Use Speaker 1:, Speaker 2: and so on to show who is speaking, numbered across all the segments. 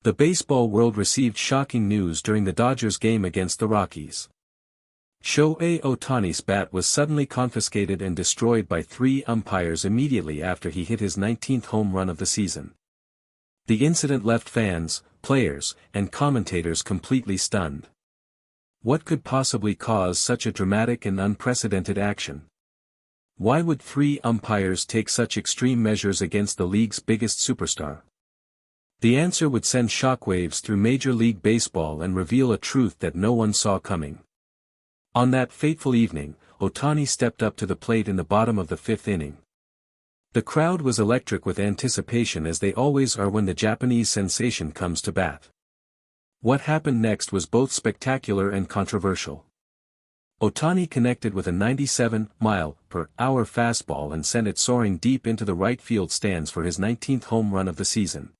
Speaker 1: The baseball world received shocking news during the Dodgers game against the Rockies. Shohei Ohtani's bat was suddenly confiscated and destroyed by 3 umpires immediately after he hit his 19th home run of the season. The incident left fans, players, and commentators completely stunned. What could possibly cause such a dramatic and unprecedented action? Why would 3 umpires take such extreme measures against the league's biggest superstar? The answer would send shockwaves through Major League Baseball and reveal a truth that no one saw coming. On that fateful evening, Ohtani stepped up to the plate in the bottom of the 5th inning. The crowd was electric with anticipation, as they always are when the Japanese sensation comes to bat. What happened next was both spectacular and controversial. Ohtani connected with a 97-mile-per-hour fastball and sent it soaring deep into the right field stands for his 19th home run of the season.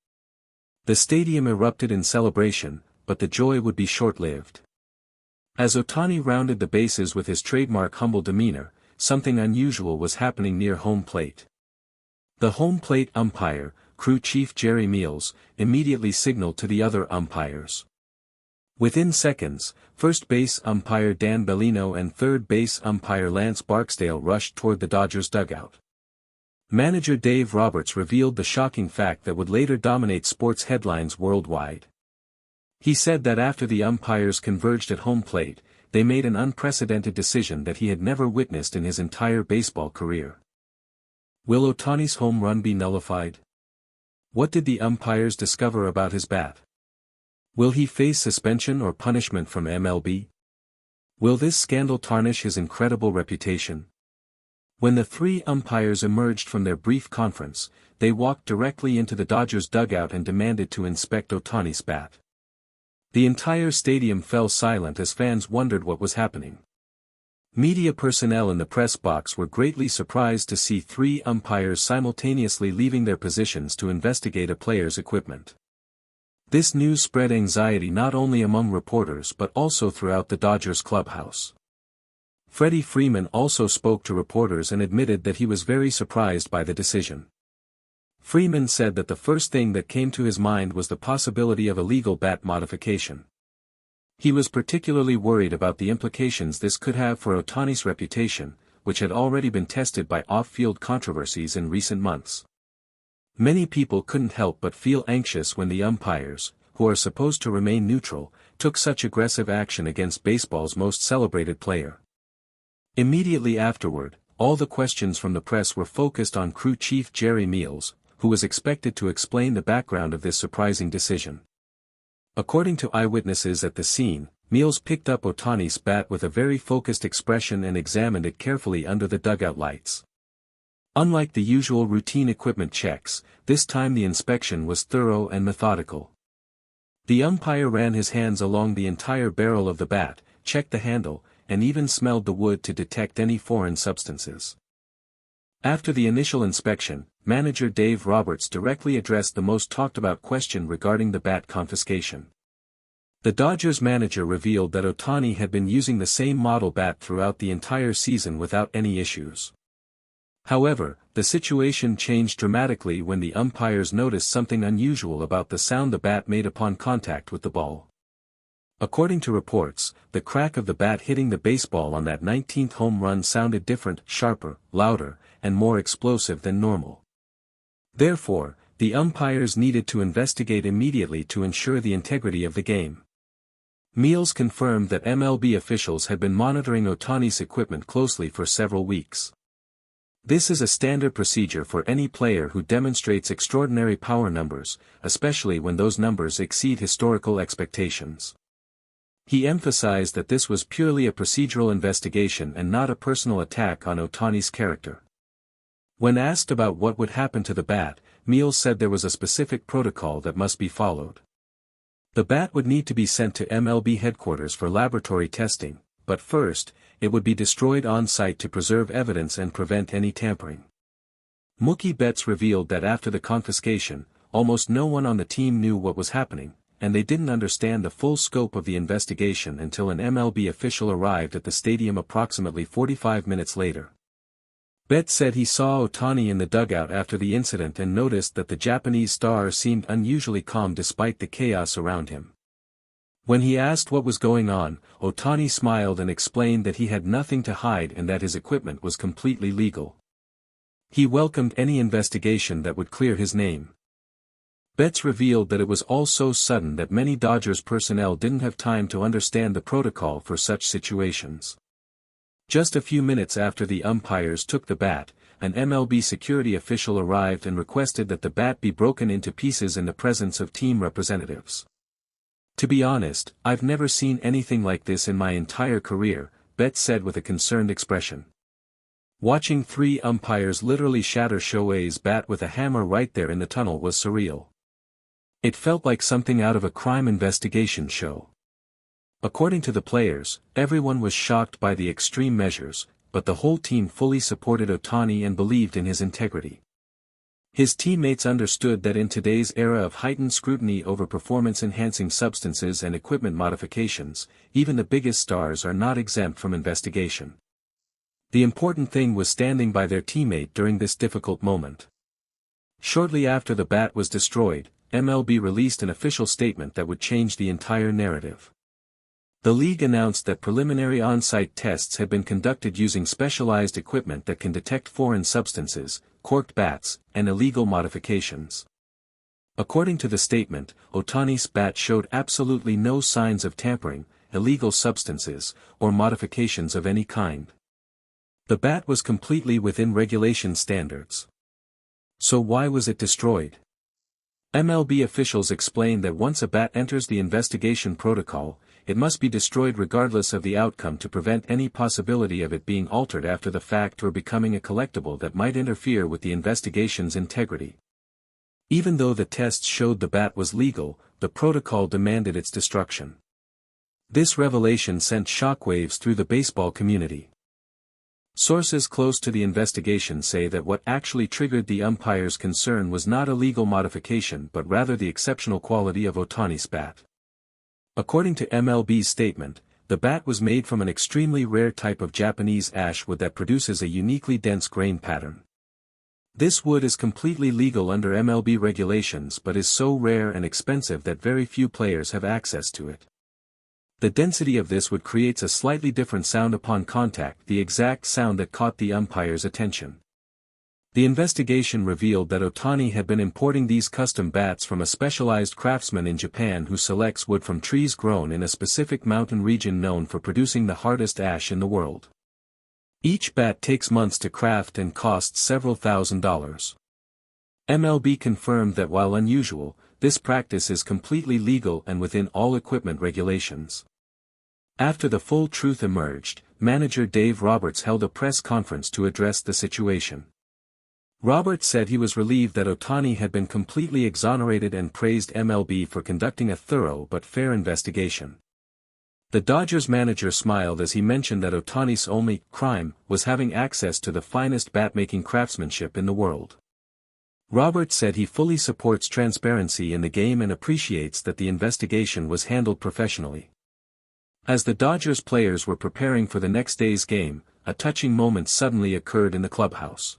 Speaker 1: The stadium erupted in celebration, but the joy would be short-lived. As Ohtani rounded the bases with his trademark humble demeanor, something unusual was happening near home plate. The home plate umpire, crew chief Jerry Meals, immediately signaled to the other umpires. Within seconds, first base umpire Dan Bellino and third base umpire Lance Barksdale rushed toward the Dodgers dugout. Manager Dave Roberts revealed the shocking fact that would later dominate sports headlines worldwide. He said that after the umpires converged at home plate, they made an unprecedented decision that he had never witnessed in his entire baseball career. Will Ohtani's home run be nullified? What did the umpires discover about his bat? Will he face suspension or punishment from MLB? Will this scandal tarnish his incredible reputation? When the 3 umpires emerged from their brief conference, they walked directly into the Dodgers dugout and demanded to inspect Ohtani's bat. The entire stadium fell silent as fans wondered what was happening. Media personnel in the press box were greatly surprised to see 3 umpires simultaneously leaving their positions to investigate a player's equipment. This news spread anxiety not only among reporters but also throughout the Dodgers clubhouse. Freddie Freeman also spoke to reporters and admitted that he was very surprised by the decision. Freeman said that the first thing that came to his mind was the possibility of illegal bat modification. He was particularly worried about the implications this could have for Ohtani's reputation, which had already been tested by off-field controversies in recent months. Many people couldn't help but feel anxious when the umpires, who are supposed to remain neutral, took such aggressive action against baseball's most celebrated player. Immediately afterward, all the questions from the press were focused on crew chief Jerry Meals, who was expected to explain the background of this surprising decision. According to eyewitnesses at the scene, Meals picked up Ohtani's bat with a very focused expression and examined it carefully under the dugout lights. Unlike the usual routine equipment checks, this time the inspection was thorough and methodical. The umpire ran his hands along the entire barrel of the bat, checked the handle, and even smelled the wood to detect any foreign substances. After the initial inspection, manager Dave Roberts directly addressed the most talked-about question regarding the bat confiscation. The Dodgers manager revealed that Ohtani had been using the same model bat throughout the entire season without any issues. However, the situation changed dramatically when the umpires noticed something unusual about the sound the bat made upon contact with the ball. According to reports, the crack of the bat hitting the baseball on that 19th home run sounded different, sharper, louder, and more explosive than normal. Therefore, the umpires needed to investigate immediately to ensure the integrity of the game. Meals confirmed that MLB officials had been monitoring Ohtani's equipment closely for several weeks. This is a standard procedure for any player who demonstrates extraordinary power numbers, especially when those numbers exceed historical expectations. He emphasized that this was purely a procedural investigation and not a personal attack on Ohtani's character. When asked about what would happen to the bat, Meals said there was a specific protocol that must be followed. The bat would need to be sent to MLB headquarters for laboratory testing, but first, it would be destroyed on-site to preserve evidence and prevent any tampering. Mookie Betts revealed that after the confiscation, almost no one on the team knew what was happening, and they didn't understand the full scope of the investigation until an MLB official arrived at the stadium approximately 45 minutes later. Bet said he saw Ohtani in the dugout after the incident and noticed that the Japanese star seemed unusually calm despite the chaos around him. When he asked what was going on, Ohtani smiled and explained that he had nothing to hide and that his equipment was completely legal. He welcomed any investigation that would clear his name. Betts revealed that it was all so sudden that many Dodgers personnel didn't have time to understand the protocol for such situations. Just a few minutes after the umpires took the bat, an MLB security official arrived and requested that the bat be broken into pieces in the presence of team representatives. "To be honest, I've never seen anything like this in my entire career," Betts said with a concerned expression. Watching three umpires literally shatter Shohei's bat with a hammer right there in the tunnel was surreal. It felt like something out of a crime investigation show. According to the players, everyone was shocked by the extreme measures, but the whole team fully supported Ohtani and believed in his integrity. His teammates understood that in today's era of heightened scrutiny over performance-enhancing substances and equipment modifications, even the biggest stars are not exempt from investigation. The important thing was standing by their teammate during this difficult moment. Shortly after the bat was destroyed, MLB released an official statement that would change the entire narrative. The league announced that preliminary on-site tests had been conducted using specialized equipment that can detect foreign substances, corked bats, and illegal modifications. According to the statement, Ohtani's bat showed absolutely no signs of tampering, illegal substances, or modifications of any kind. The bat was completely within regulation standards. So why was it destroyed? MLB officials explained that once a bat enters the investigation protocol, it must be destroyed regardless of the outcome to prevent any possibility of it being altered after the fact or becoming a collectible that might interfere with the investigation's integrity. Even though the tests showed the bat was legal, the protocol demanded its destruction. This revelation sent shockwaves through the baseball community. Sources close to the investigation say that what actually triggered the umpire's concern was not a legal modification but rather the exceptional quality of Ohtani's bat. According to MLB's statement, the bat was made from an extremely rare type of Japanese ash wood that produces a uniquely dense grain pattern. This wood is completely legal under MLB regulations but is so rare and expensive that very few players have access to it. The density of this wood creates a slightly different sound upon contact, the exact sound that caught the umpire's attention. The investigation revealed that Ohtani had been importing these custom bats from a specialized craftsman in Japan who selects wood from trees grown in a specific mountain region known for producing the hardest ash in the world. Each bat takes months to craft and costs several $1,000s. MLB confirmed that while unusual, this practice is completely legal and within all equipment regulations. After the full truth emerged, manager Dave Roberts held a press conference to address the situation. Roberts said he was relieved that Ohtani had been completely exonerated and praised MLB for conducting a thorough but fair investigation. The Dodgers manager smiled as he mentioned that Ohtani's only crime was having access to the finest bat-making craftsmanship in the world. Roberts said he fully supports transparency in the game and appreciates that the investigation was handled professionally. As the Dodgers players were preparing for the next day's game, a touching moment suddenly occurred in the clubhouse.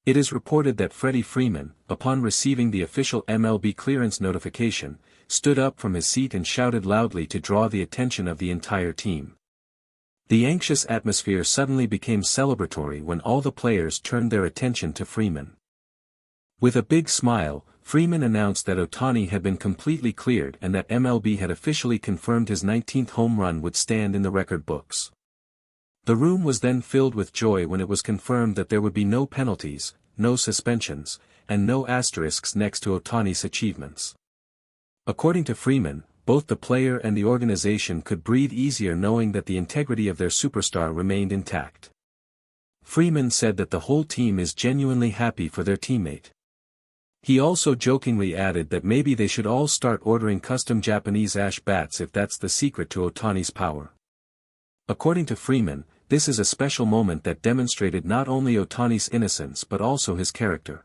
Speaker 1: It is reported that Freddie Freeman, upon receiving the official MLB clearance notification, stood up from his seat and shouted loudly to draw the attention of the entire team. The anxious atmosphere suddenly became celebratory when all the players turned their attention to Freeman. With a big smile, Freeman announced that Ohtani had been completely cleared and that MLB had officially confirmed his 19th home run would stand in the record books. The room was then filled with joy when it was confirmed that there would be no penalties, no suspensions, and no asterisks next to Ohtani's achievements. According to Freeman, both the player and the organization could breathe easier knowing that the integrity of their superstar remained intact. Freeman said that the whole team is genuinely happy for their teammate. He also jokingly added that maybe they should all start ordering custom Japanese ash bats if that's the secret to Ohtani's power. According to Freeman, this is a special moment that demonstrated not only Ohtani's innocence but also his character.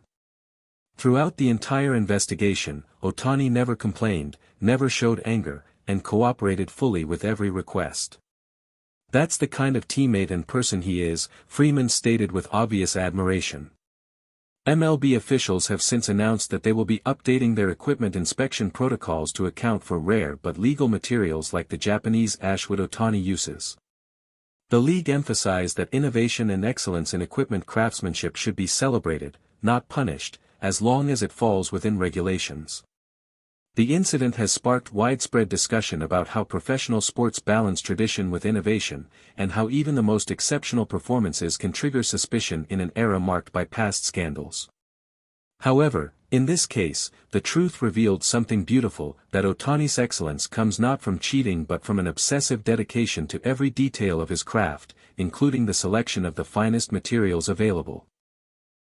Speaker 1: Throughout the entire investigation, Ohtani never complained, never showed anger, and cooperated fully with every request. That's the kind of teammate and person he is, Freeman stated with obvious admiration. MLB officials have since announced that they will be updating their equipment inspection protocols to account for rare but legal materials like the Japanese ashwood Ohtani uses. The league emphasized that innovation and excellence in equipment craftsmanship should be celebrated, not punished, as long as it falls within regulations. The incident has sparked widespread discussion about how professional sports balance tradition with innovation, and how even the most exceptional performances can trigger suspicion in an era marked by past scandals. However, in this case, the truth revealed something beautiful, that Ohtani's excellence comes not from cheating but from an obsessive dedication to every detail of his craft, including the selection of the finest materials available.